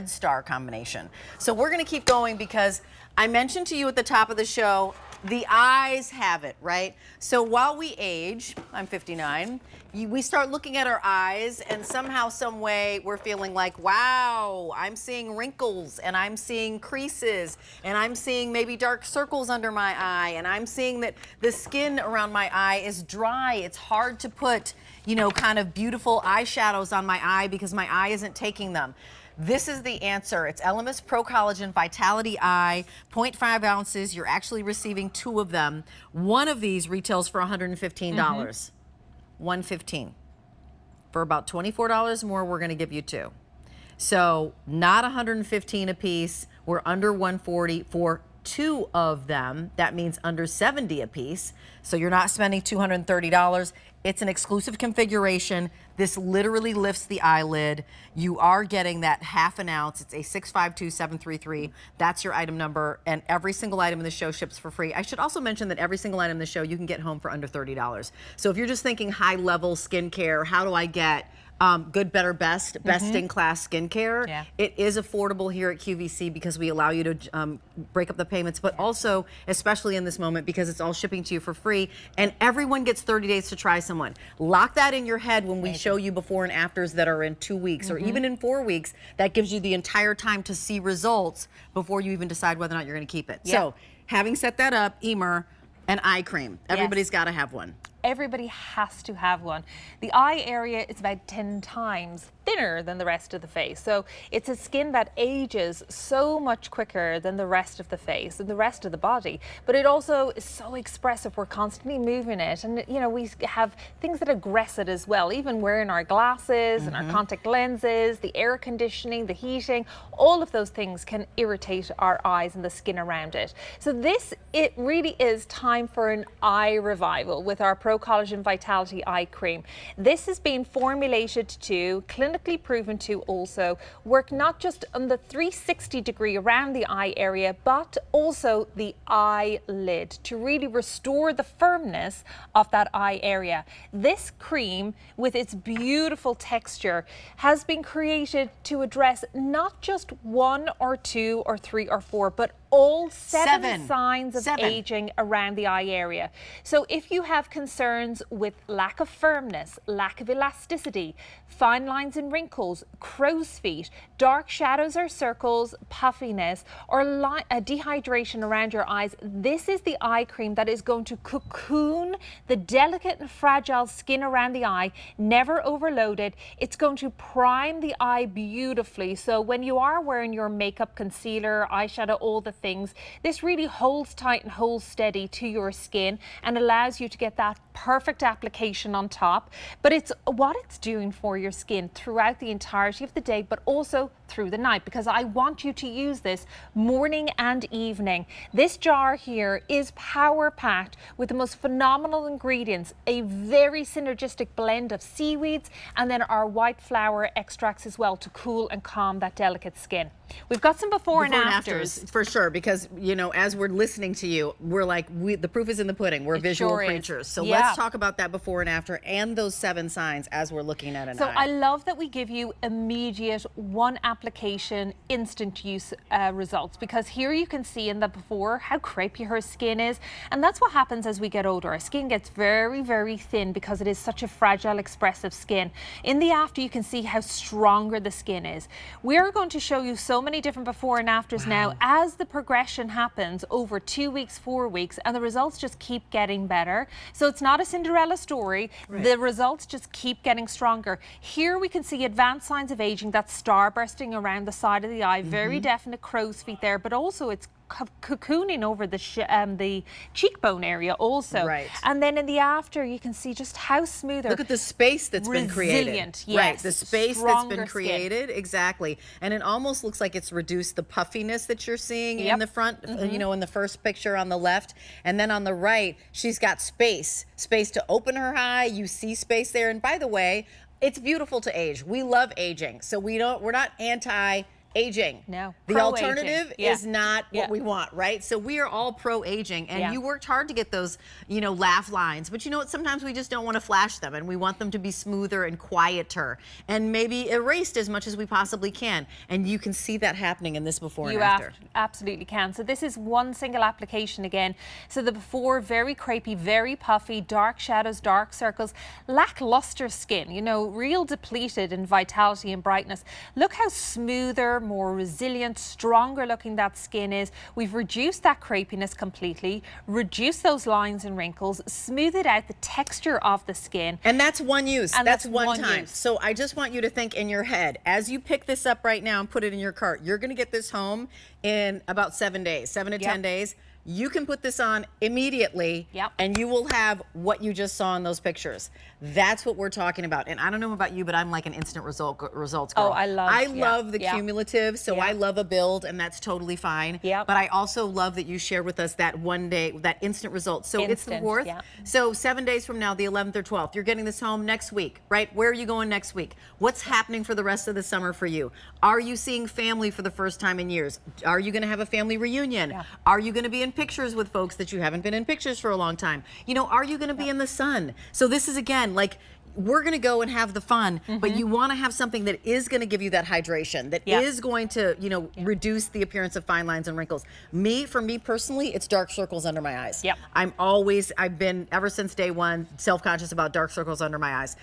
red star combination. So we're gonna keep going because I mentioned to you at the top of the show, the eyes have it, right? So while we age, I'm 59, we start looking at our eyes and somehow, some way, we're feeling like, wow, I'm seeing wrinkles and I'm seeing creases and I'm seeing maybe dark circles under my eye and I'm seeing that the skin around my eye is dry. It's hard to put, you know, kind of beautiful eyeshadows on my eye because my eye isn't taking them. This is the answer. It's ELEMIS Pro-Collagen Vitality Eye, 0.5 ounces. You're actually receiving 2 of them. One of these retails for $115. $115. For about $24 more, we're gonna give you 2. So not $115 a piece. We're under $140 for 2 of them. That means under $70 a piece. So you're not spending $230. It's an exclusive configuration. This literally lifts the eyelid. You are getting that ½ an ounce. It's a 652733. That's your item number, and every single item in the show ships for free. I should also mention that every single item in the show you can get home for under $30. So if you're just thinking high-level skincare, how do I get good, better, best, best-in-class skincare. It is affordable here at QVC because we allow you to break up the payments, but also, especially in this moment, because it's all shipping to you for free, and everyone gets 30 days to try someone. Lock that in your head when we show you before and afters that are in 2 weeks or even in 4 weeks. That gives you the entire time to see results before you even decide whether or not you're going to keep it. So, having set that up, Emer, an eye cream. Everybody's got to have one. Everybody has to have one. The eye area is about 10 times thinner than the rest of the face. So it's a skin that ages so much quicker than the rest of the face and the rest of the body. But it also is so expressive. We're constantly moving it. And, you know, we have things that aggress it as well. Even wearing our glasses and our contact lenses, the air conditioning, the heating, all of those things can irritate our eyes and the skin around it. So it really is time for an eye revival with our Pro-Collagen Vitality Eye Cream. This has been formulated to, clinically proven to also work not just on the 360 degree around the eye area, but also the eyelid to really restore the firmness of that eye area. This cream, with its beautiful texture, has been created to address not just 1 or 2 or 3 or 4, but all 7 signs of aging around the eye area. So if you have concerns with lack of firmness, lack of elasticity, fine lines and wrinkles, crow's feet, dark shadows or circles, puffiness, or dehydration around your eyes, this is the eye cream that is going to cocoon the delicate and fragile skin around the eye, never overloaded. It's going to prime the eye beautifully. So when you are wearing your makeup, concealer, eyeshadow, all the things, this really holds tight and holds steady to your skin and allows you to get that perfect application on top. But it's what it's doing for your skin throughout the entirety of the day, but also through the night, because I want you to use this morning and evening. This jar here is power packed with the most phenomenal ingredients, a very synergistic blend of seaweeds and then our white flower extracts as well to cool and calm that delicate skin. We've got some before and afters. For sure, because, you know, as we're listening to you, we're like, the proof is in the pudding. We're visual creatures. So let's talk about that before and after and those 7 signs as we're looking at an eye. So I love that we give you immediate, one application, instant use results, because here you can see in the before how crepey her skin is. And that's what happens as we get older. Our skin gets very, very thin because it is such a fragile, expressive skin. In the after, you can see how stronger the skin is. We're going to show you so many different before and afters now as the progression happens over 2 weeks, 4 weeks, and the results just keep getting better. So it's not a Cinderella story. The results just keep getting stronger. Here we can see advanced signs of aging, that star bursting around the side of the eye, very definite crow's feet there, but also it's cocooning over the cheekbone area also. And then in the after, you can see just how smoother. Look at the space that's been created. Yes, the space that's been created. Exactly. And it almost looks like it's reduced the puffiness that you're seeing in the front, you know, in the first picture on the left. And then on the right, she's got space to open her eye. You see space there. And by the way, it's beautiful to age. We love aging. So we're not anti aging. No. The Pro-aging. alternative Yeah. is not what Yeah. we want, right? So we are all pro-aging, and Yeah. you worked hard to get those, you know, laugh lines. But you know what? Sometimes we just don't want to flash them, and we want them to be smoother and quieter, and maybe erased as much as we possibly can. And you can see that happening in this before and after. Absolutely can. So this is one single application again. So the before, very crepey, very puffy, dark shadows, dark circles, lackluster skin, you know, real depleted in vitality and brightness. Look how smoother, more resilient, stronger looking that skin is. We've reduced that crepiness completely, reduced those lines and wrinkles, smoothed out the texture of the skin. And that's one use. And that's that's one one time. use. So I just want you to think in your head, as you pick this up right now and put it in your cart, you're going to get this home in about 7 days, 7 to 10 days. You can put this on immediately, and you will have what you just saw in those pictures. That's what we're talking about. And I don't know about you, but I'm like an instant results girl. Oh, I love the cumulative, so I love a build, and that's totally fine. But I also love that you shared with us that one day, that instant result. So it's the 4th. So 7 days from now, the 11th or 12th, you're getting this home next week, right? Where are you going next week? What's happening for the rest of the summer for you? Are you seeing family for the first time in years? Are you going to have a family reunion? Are you going to be in pictures with folks that you haven't been in pictures for a long time? You know, are you going to be in the sun? So this is, again, like, we're going to go and have the fun, but you want to have something that is going to give you that hydration, that is going to, you know, reduce the appearance of fine lines and wrinkles. For me personally, it's dark circles under my eyes. I've been, ever since day one, self-conscious about dark circles under my eyes.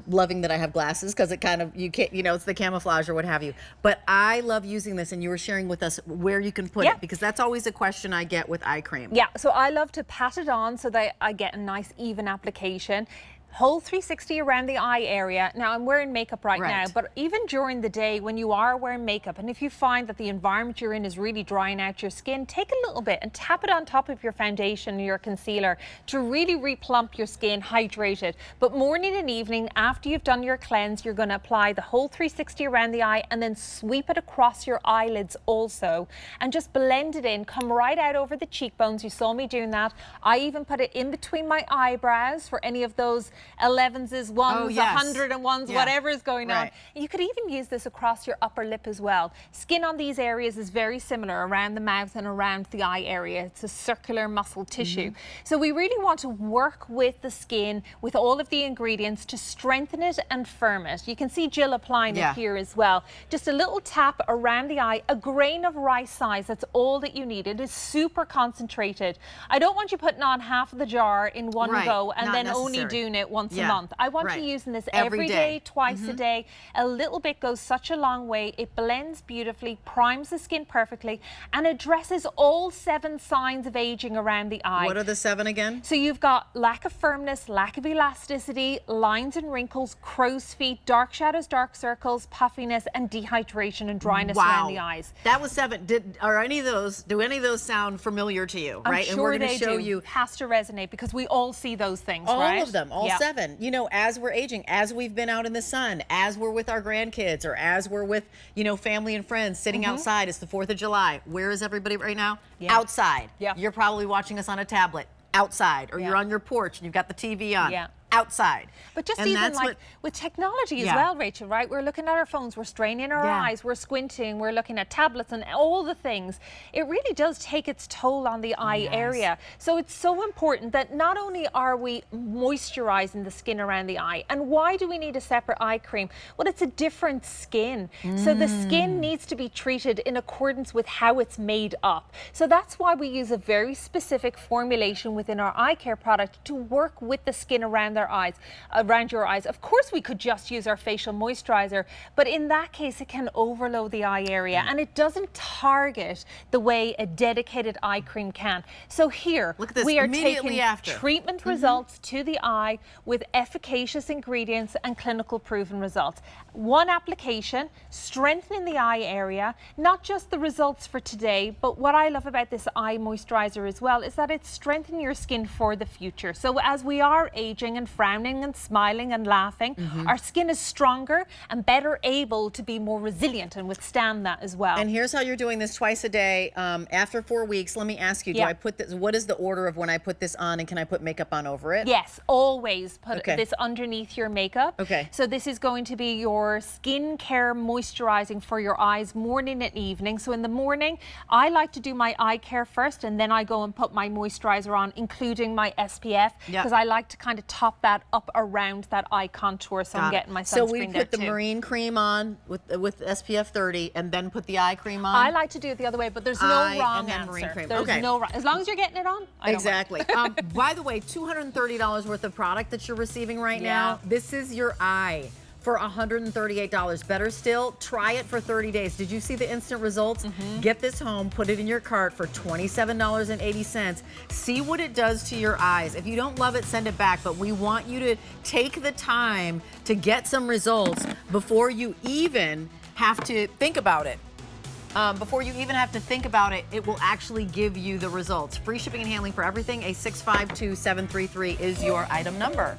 Loving that I have glasses, because it kind of, you can't, you know, it's the camouflage or what have you. But I love using this, and you were sharing with us where you can put it, because that's always a question I get with eye cream. So I love to pat it on so that I get a nice even application. Whole 360 around the eye area. Now I'm wearing makeup right now, but even during the day when you are wearing makeup, and if you find that the environment you're in is really drying out your skin, take a little bit and tap it on top of your foundation or your concealer to really replump your skin, hydrate it. But morning and evening, after you've done your cleanse, you're going to apply the whole 360 around the eye and then sweep it across your eyelids also, and just blend it in, come right out over the cheekbones. You saw me doing that. I even put it in between my eyebrows for any of those 11s, 1s, 101s, whatever is going on. You could even use this across your upper lip as well. Skin on these areas is very similar around the mouth and around the eye area. It's a circular muscle tissue. So we really want to work with the skin, with all of the ingredients, to strengthen it and firm it. You can see Jill applying it here as well. Just a little tap around the eye, a grain of rice size. That's all that you need. It is super concentrated. I don't want you putting on half of the jar in one go and then only doing it once a month. I want you using this every day, twice a day. A little bit goes such a long way. It blends beautifully, primes the skin perfectly, and addresses all 7 signs of aging around the eye. What are the 7 again? So you've got lack of firmness, lack of elasticity, lines and wrinkles, crow's feet, dark shadows, dark circles, puffiness, and dehydration and dryness around the eyes. That was 7. Do any of those sound familiar to you? I'm sure and we're going they to show do. you. Has to resonate, because we all see those things, all right? of them, all 7. You know, as we're aging, as we've been out in the sun, as we're with our grandkids, or as we're with, you know, family and friends sitting outside. It's the 4th of July. Where is everybody right now? Outside. You're probably watching us on a tablet. Outside, or you're on your porch and you've got the TV on. Outside. But just even like with technology as well, Rachel, right? We're looking at our phones, we're straining our eyes, we're squinting, we're looking at tablets and all the things. It really does take its toll on the eye area. So it's so important that not only are we moisturizing the skin around the eye, and why do we need a separate eye cream? Well, it's a different skin. So the skin needs to be treated in accordance with how it's made up. So that's why we use a very specific formulation within our eye care product to work with the skin around our eyes, around your eyes. Of course, we could just use our facial moisturizer, but in that case, it can overload the eye area and it doesn't target the way a dedicated eye cream can. So here, look at this. We are Immediately taking after. treatment results to the eye with efficacious ingredients and clinical proven results. One application, strengthening the eye area, not just the results for today, but what I love about this eye moisturizer as well is that it's strengthening your skin for the future. So as we are aging and frowning and smiling and laughing, our skin is stronger and better able to be more resilient and withstand that as well. And here's how you're doing this twice a day. After 4 weeks, let me ask you, do I put this, what is the order of when I put this on, and can I put makeup on over it? Yes, always put this underneath your makeup. Okay. So this is going to be your your skincare moisturizing for your eyes morning and evening. So in the morning, I like to do my eye care first, and then I go and put my moisturizer on, including my SPF, because I like to kind of top that up around that eye contour, so I'm getting my sunscreen there too. So we put the marine cream on with SPF 30 and then put the eye cream on? I like to do it the other way, but there's no wrong answer. There's no wrong. As long as you're getting it on, I don't mind. By the way, $230 worth of product that you're receiving right now. This is your eye for $138. Better still, try it for 30 days. Did you see the instant results? Get this home, put it in your cart for $27.80. See what it does to your eyes. If you don't love it, send it back, but we want you to take the time to get some results before you even have to think about it. Before you even have to think about it, it will actually give you the results. Free shipping and handling for everything. A 652-733 is your item number.